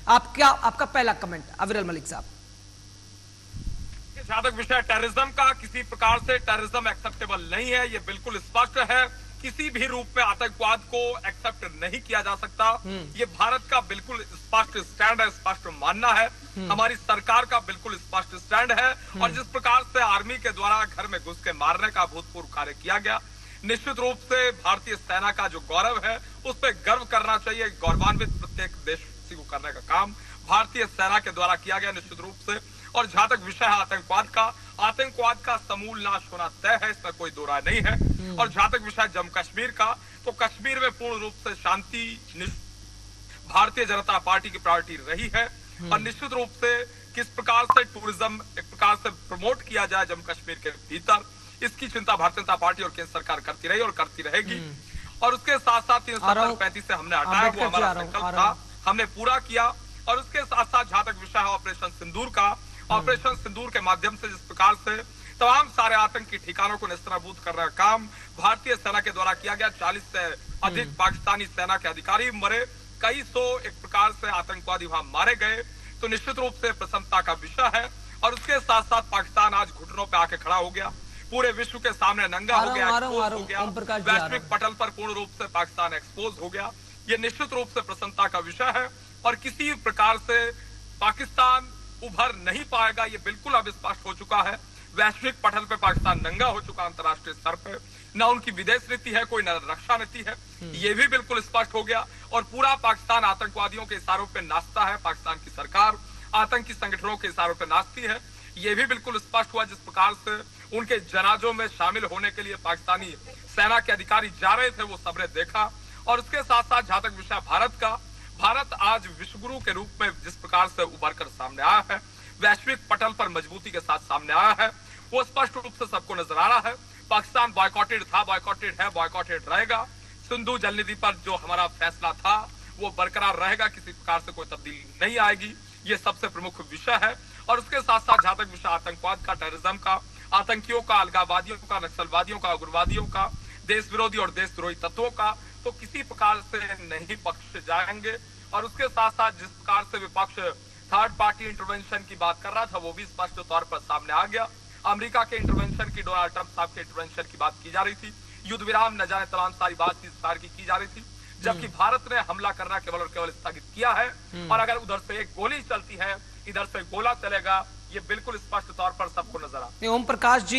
आपका पहला कमेंट अविरल मलिक साहब। जहां तक विषय टेररिज्म का, किसी प्रकार से टेररिज्म एक्सेप्टेबल नहीं है, ये बिल्कुल स्पष्ट है। किसी भी रूप में आतंकवाद को एक्सेप्ट नहीं किया जा सकता। ये भारत का बिल्कुल स्पष्ट स्टैंड है, स्पष्ट मानना है। हमारी सरकार का बिल्कुल स्पष्ट स्टैंड है। और जिस प्रकार से आर्मी के द्वारा घर में घुस के मारने का भूतपूर्व कार्य किया गया, निश्चित रूप से भारतीय सेना का जो गौरव है उस पर गर्व करना चाहिए। गौरवान्वित प्रत्येक देशवासी को करने का काम भारतीय सेना के द्वारा किया गया निश्चित रूप से। और जहां तक विषय है आतंकवाद का समूल नाश होना तय है, इसमें कोई दो राय नहीं है। और जहां तक विषय जम्मू कश्मीर का, तो कश्मीर में पूर्ण रूप से शांति भारतीय जनता पार्टी की प्रायोरिटी रही है। और निश्चित रूप से किस प्रकार से टूरिज्म एक प्रकार से प्रमोट किया जाए जम्मू कश्मीर के भीतर, इसकी चिंता भारतीय जनता पार्टी और केंद्र सरकार करती रही और करती रहेगी। और उसके साथ साथ 335 से हमने हटाया, वो हमारा संकल्प था, हमने पूरा किया। और उसके साथ साथ जहां तक विषय है ऑपरेशन सिंदूर का, ऑपरेशन सिंदूर के माध्यम से जिस प्रकार से तमाम सारे आतंकी ठिकानों को नेस्तनाबूद करने का काम भारतीय सेना के द्वारा किया गया। 40 से अधिक पाकिस्तानी सेना के अधिकारी मरे, कई सौ एक प्रकार से आतंकवादी वहां मारे गए, तो निश्चित रूप से प्रसन्नता का विषय है। और उसके साथ साथ पाकिस्तान आज घुटनों पर आके खड़ा हो गया, पूरे विश्व के सामने नंगा हो गया, एक्सपोज हो गया, वैश्विक पटल पर पूर्ण रूप से पाकिस्तान एक्सपोज हो गया। ये निश्चित रूप से प्रसन्नता का विषय है। और किसी प्रकार से पाकिस्तान उभर नहीं पाएगा, ये बिल्कुल अब स्पष्ट हो चुका है। वैश्विक पटल पे पाकिस्तान नंगा हो चुका, अंतर्राष्ट्रीय स्तर पे न उनकी विदेश नीति है, कोई न रक्षा नीति है, ये भी बिल्कुल स्पष्ट हो गया। और पूरा पाकिस्तान आतंकवादियों के इशारों पे नाचता है, पाकिस्तान की सरकार आतंकी संगठनों के इशारों पे नाचती है, ये भी बिल्कुल स्पष्ट हुआ। जिस प्रकार से उनके जनाजों में शामिल होने के लिए पाकिस्तानी सेना के अधिकारी जा रहे थे, वो सबने देखा। और उसके साथ साथ जहां तक विषय भारत का, भारत आज विश्वगुरु के रूप में जिस प्रकार से उभर कर सामने आया है, वैश्विक पटल पर मजबूती के साथ सामने आया है, वो स्पष्ट रूप से सबको नजर आ रहा है। पाकिस्तान बॉयकॉटेड था, बॉयकॉटेड है, बॉयकॉटेड रहेगा। सिंधु जल निधि पर जो हमारा फैसला था वो बरकरार रहेगा, किसी प्रकार से कोई तब्दीली नहीं आएगी, ये सबसे प्रमुख विषय है। और उसके साथ साथ जहां तक विषय आतंकवाद का, टेररिज्म का, आतंकियों का, अलगाववादियों का, नक्सलवादियों का, उग्रवादियों का, देश विरोधी और देशद्रोही तत्वों का, तो किसी प्रकार से नहीं बख्शे जाएंगे। और उसके साथ साथ जिस प्रकार से विपक्ष थर्ड पार्टी इंटरवेंशन की बात कर रहा था, वो भी स्पष्ट तौर पर सामने आ गया। अमेरिका के इंटरवेंशन की, डोनाल्ड ट्रंप साहब के इंटरवेंशन की बात की जा रही थी, युद्ध विराम न जाने तमाम सारी बात इस प्रकार की जा रही थी, जबकि भारत ने हमला करना केवल और केवल स्थगित किया है। और अगर उधर से एक गोली चलती है, इधर से गोला चलेगा, ये बिल्कुल स्पष्ट तौर पर सबको नजर आ। ओम प्रकाश जी